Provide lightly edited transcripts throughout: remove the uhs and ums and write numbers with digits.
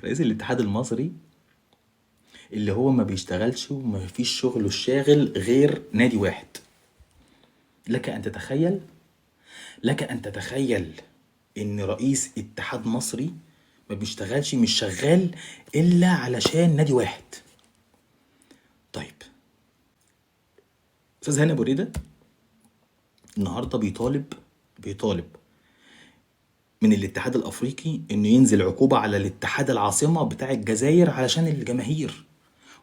رئيس الاتحاد المصري اللي هو ما بيشتغلش وما فيش شغله الشاغل غير نادي واحد. لك ان تتخيل لك ان تتخيل ان رئيس اتحاد مصري ما بيشتغلش، مش شغال الا علشان نادي واحد. طيب، استاذ هاني ابو ريده النهارده بيطالب من الاتحاد الافريقي انه ينزل عقوبه على الاتحاد العاصمه بتاع الجزائر علشان الجماهير،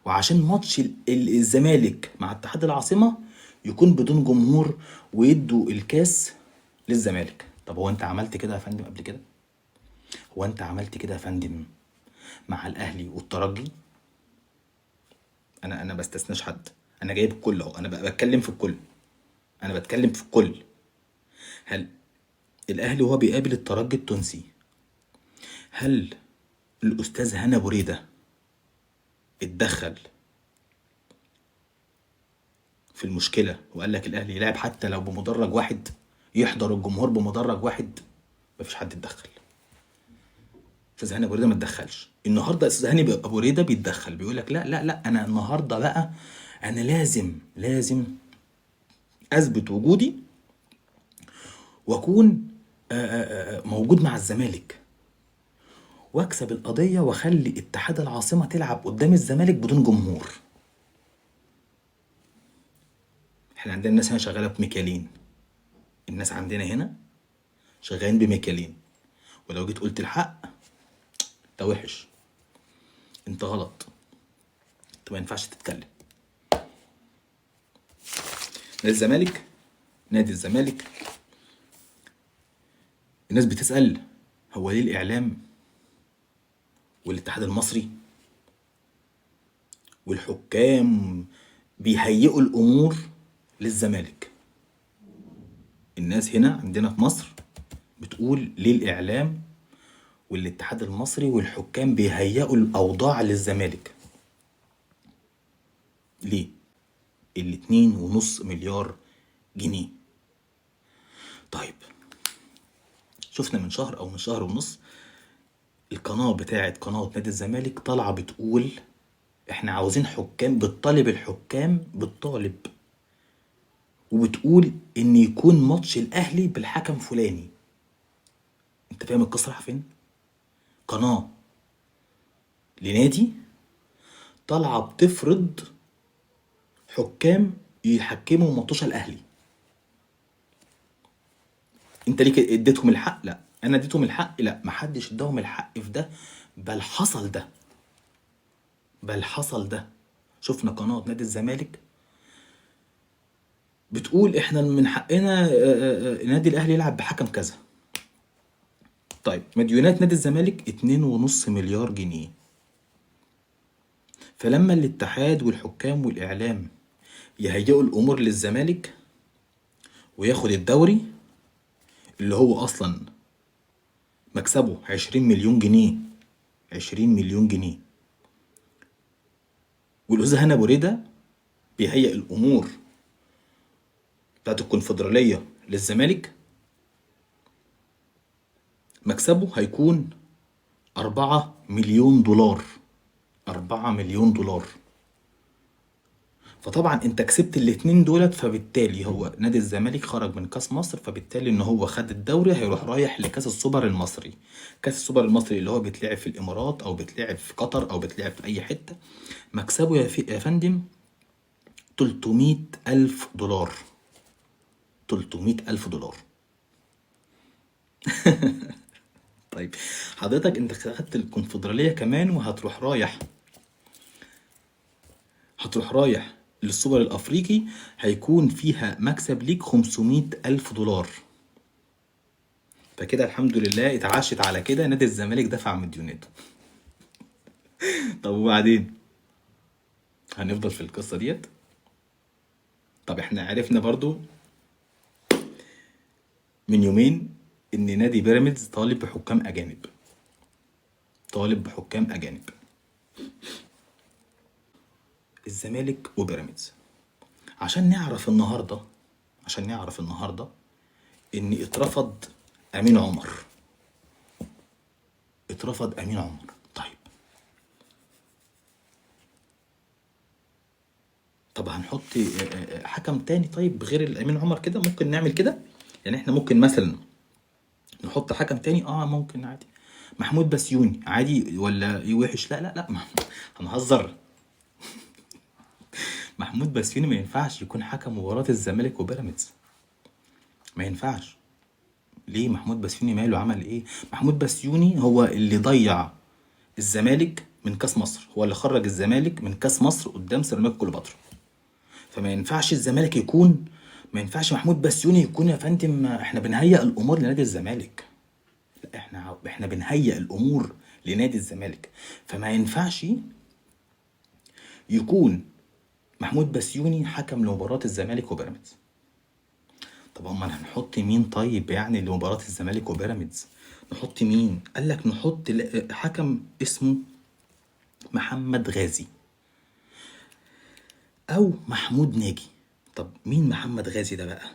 وعشان ماتش الزمالك مع اتحاد العاصمه يكون بدون جمهور ويدوا الكاس للزمالك. طب هو انت عملت كده يا فندم قبل كده؟ هو انت عملت كده يا فندم مع الاهلي والترجي؟ انا بستثناش حد، انا جايب الكل اهو، انا بتكلم في الكل، انا بتكلم في الكل. هل الاهلي وهو بيقابل الترجي التونسي، هل الاستاذ هنا بريده اتدخل في المشكله وقال لك الاهلي يلعب حتى لو بمدرج واحد، يحضر الجمهور بمدرج واحد؟ مفيش حد اتدخل. استاذ هاني ابو ريده ما اتدخلش. النهارده استاذ هاني ابو ريده بيتدخل، بيقول لك لا لا لا، انا النهارده بقى انا لازم اثبت وجودي واكون موجود مع الزمالك واكسب القضيه واخلي اتحاد العاصمه تلعب قدام الزمالك بدون جمهور. احنا عندنا الناس هنا شغاله بمكيالين، الناس عندنا هنا شغالين بمكيالين، ولو جيت قلت الحق انت وحش، انت غلط، انت ما ينفعش تتكلم. نادي الزمالك الناس بتسأل هو ليه الإعلام والاتحاد المصري والحكام بيهيئوا الأمور للزمالك؟ الناس هنا عندنا في مصر بتقول ليه الإعلام والاتحاد المصري والحكام بيهيئوا الأوضاع للزمالك؟ ليه؟ 2.5 مليار جنيه. طيب، شفنا من شهر أو من شهر ونص القناة بتاعت قناة نادي الزمالك طالعة بتقول احنا عاوزين حكام، بتطالب وبتقول ان يكون ماتش الاهلي بالحكم فلاني. انت فاهم القصه رايحه فين؟ قناه لنادي طالعه بتفرض حكام يحكموا ماتش الاهلي. انت ليك اديتهم الحق؟ لا. انا اديتهم الحق؟ لا، محدش اداهم الحق في ده، بل حصل ده. شفنا قناه نادي الزمالك بتقول احنا من حقنا نادي الاهلي يلعب بحكم كذا. طيب، مديونات نادي الزمالك 2.5 مليار جنيه. فلما الاتحاد والحكام والإعلام يهيئوا الأمور للزمالك وياخد الدوري اللي هو أصلا مكسبه 20 مليون جنيه، 20 مليون جنيه، والأستاذ هنا أبو ريدة بيهيئ الأمور بتاعت الكونفدرالية للزمالك، مكسبه هيكون 4 مليون دولار. 4 مليون دولار. فطبعا انت كسبت الاتنين دولت، فبالتالي هو نادي الزمالك خرج من كاس مصر، فبالتالي ان هو خد الدوري هيروح رايح لكاس السوبر المصري. كاس السوبر المصري اللي هو بيتلعب في الامارات او بيتلعب في قطر او بيتلعب في اي حتة، مكسبه يا فندم 300 ألف دولار. 300 ألف دولار. طيب حضرتك انت خدت الكونفدرالية كمان هتروح رايح للسوبر الافريقي، هيكون فيها مكسب ليك 500 ألف دولار. فكده الحمد لله اتعاشت على كده، نادي الزمالك دفع مديوناته. طب وبعدين هنفضل في القصة ديت؟ طب احنا عرفنا برضو من يومين ان نادي بيراميدز طالب بحكام اجانب. الزمالك وبيراميدز عشان نعرف النهارده ان اترفض امين عمر. طيب، طب هنحط حكم تاني طيب غير الامين عمر كده؟ ممكن نعمل كده. يعني احنا ممكن مثلا نحط حكم تاني، ممكن عادي. محمود بسيوني عادي ولا وحش؟ لا لا لا، هنهزر. محمود بسيوني ما ينفعش يكون حكم مباراة الزمالك وبيراميدز، ما ينفعش. ليه؟ محمود بسيوني ماله؟ عمل ايه؟ محمود بسيوني هو اللي ضيع الزمالك من كاس مصر، هو اللي خرج الزمالك من كاس مصر قدام سيراميكا كليوباترا. فما ينفعش الزمالك يكون، ما ينفعش محمود بسيوني يكون يا فندم احنا بنهيئ الامور لنادي الزمالك. لا، احنا بنهيئ الامور لنادي الزمالك. فما ينفعش يكون محمود بسيوني حكم لمباراة الزمالك وبيراميدز. طب امال هنحط مين طيب يعني لمباراة الزمالك وبيراميدز؟ نحط مين؟ قال لك نحط حكم اسمه محمد غازي او محمود ناجي. طب مين محمد غازي ده بقى؟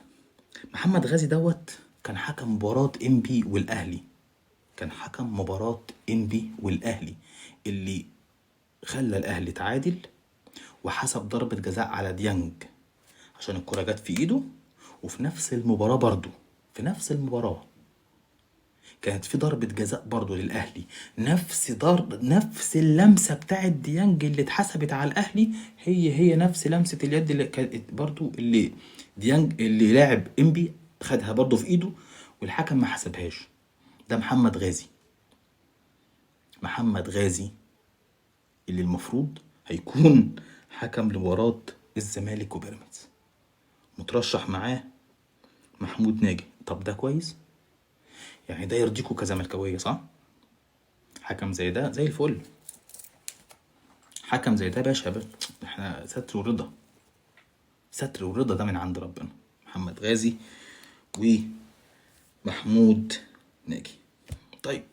محمد غازي دوت كان حكم مباراة انبي والاهلي، كان حكم مباراة انبي والاهلي اللي خلى الاهلي تعادل، وحسب ضربة جزاء على ديانج عشان الكرة جت في ايده. وفي نفس المباراة برضو، في نفس المباراة كانت في ضربة جزاء برضو للأهلي، نفس اللمسة بتاعت ديانج اللي اتحسبت على الأهلي، هي نفس لمسة اليد اللي كانت برضو اللي ديانج اللي لاعب انبي خدها برضو في ايده والحكم ما حسبهاش. ده محمد غازي. محمد غازي اللي المفروض هيكون حكم لمباراة الزمالك وبيراميدز، مترشح معاه محمود ناجي. طب ده كويس؟ يعني ده يرضيكوا كزملكاوية صح؟ حكم زي ده زي الفل. حكم زي ده باشا باشا، احنا ستر ورضا، ستر ورضا ده من عند ربنا. محمد غازي ومحمود ناجي. طيب